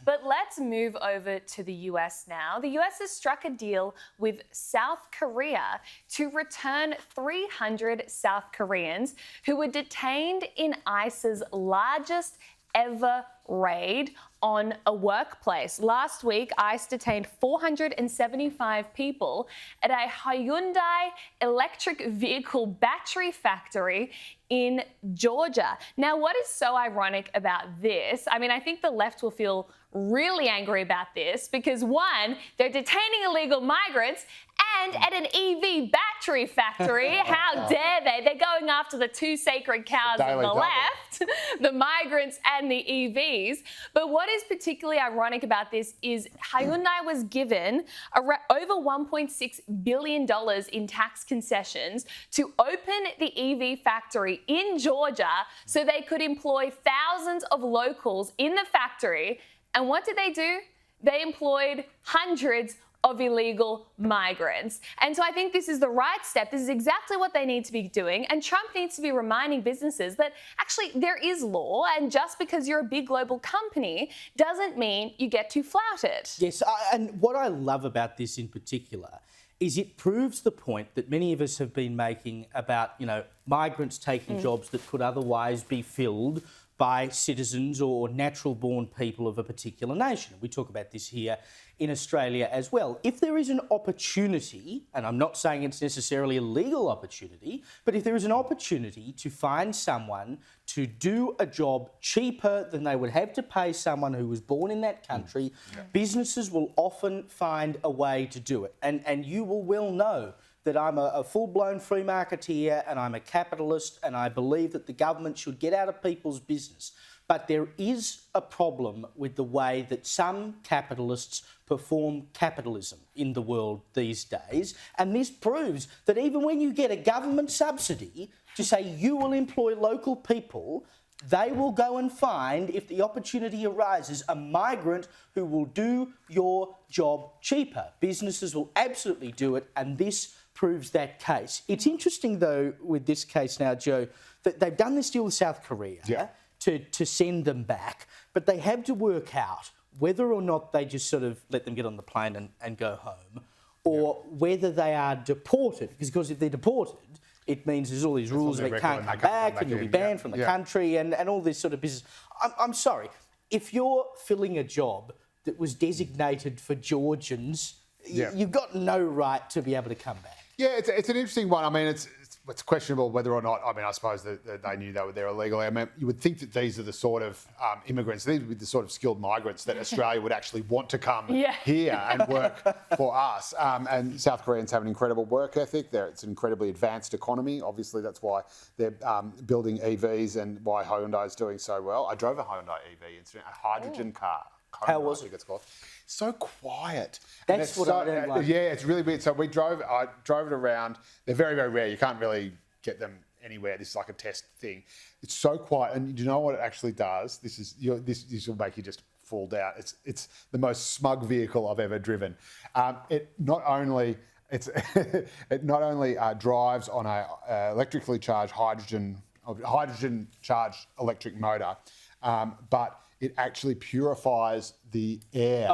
But let's move over to the US now. The US has struck a deal with South Korea to return 300 South Koreans who were detained in ICE's largest ever raid on a workplace. Last week, ICE detained 475 people at a Hyundai electric vehicle battery factory in Georgia. Now, what is so ironic about this? I mean, I think the left will feel really angry about this because, one, they're detaining illegal migrants and at an EV battery factory. How dare they? They're going after the two sacred cows on the left, the migrants and the EVs. But what is particularly ironic about this is Hyundai was given over $1.6 billion in tax concessions to open the EV factory in Georgia so they could employ thousands of locals in the factory. And what did they do? They employed hundreds of illegal migrants. And so I think this is the right step. This is exactly what they need to be doing. And Trump needs to be reminding businesses that actually there is law, and just because you're a big global company doesn't mean you get to flout it. Yes, and what I love about this in particular is it proves the point that many of us have been making about, migrants taking jobs that could otherwise be filled by citizens or natural-born people of a particular nation. We talk about this here in Australia as well. If there is an opportunity, and I'm not saying it's necessarily a legal opportunity, but if there is an opportunity to find someone to do a job cheaper than they would have to pay someone who was born in that country, businesses will often find a way to do it. And you will well know that I'm a full-blown free marketeer and I'm a capitalist and I believe that the government should get out of people's business. But there is a problem with the way that some capitalists perform capitalism in the world these days. And this proves that even when you get a government subsidy to say you will employ local people, they will go and find, if the opportunity arises, a migrant who will do your job cheaper. Businesses will absolutely do it, and this proves that case. It's interesting, though, with this case now, Joe, that they've done this deal with South Korea to send them back, but they have to work out whether or not they just sort of let them get on the plane and go home, or whether they are deported. Because if they're deported, it means there's all these rules that they can't come back and you'll be banned from the country and all this sort of business. I'm sorry, if you're filling a job that was designated for Georgians, you've got no right to be able to come back. Yeah, it's an interesting one. I mean, it's questionable whether or not, I suppose that they knew they were there illegally. I mean, you would think that these are the sort of immigrants, these would be the sort of skilled migrants that Australia would actually want to come here and work for us. And South Koreans have an incredible work ethic. It's an incredibly advanced economy. Obviously, that's why they're building EVs and why Hyundai is doing so well. I drove a Hyundai EV incident, a hydrogen car. How was it? It's called. So quiet. That's what I don't like. Yeah, it's really weird. So I drove it around. They're very, very rare. You can't really get them anywhere. This is like a test thing. It's so quiet, and you know what it actually does? This will make you just fall down. It's the most smug vehicle I've ever driven. It not only drives on a electrically charged hydrogen charged electric motor, but it actually purifies the air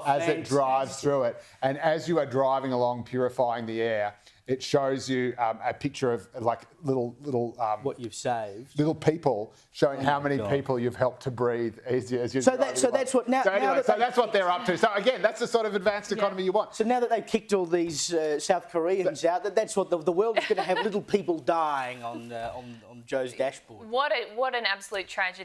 as it drives through it. And as you are driving along purifying the air, it shows you a picture of like little what you've saved, little people showing how many people you've helped to breathe as you. So that's what that's what they're up to. So again, that's the sort of advanced economy you want. So now that they've kicked all these South Koreans out, that's what the world is going to have little people dying on Joe's dashboard. What an absolute tragedy.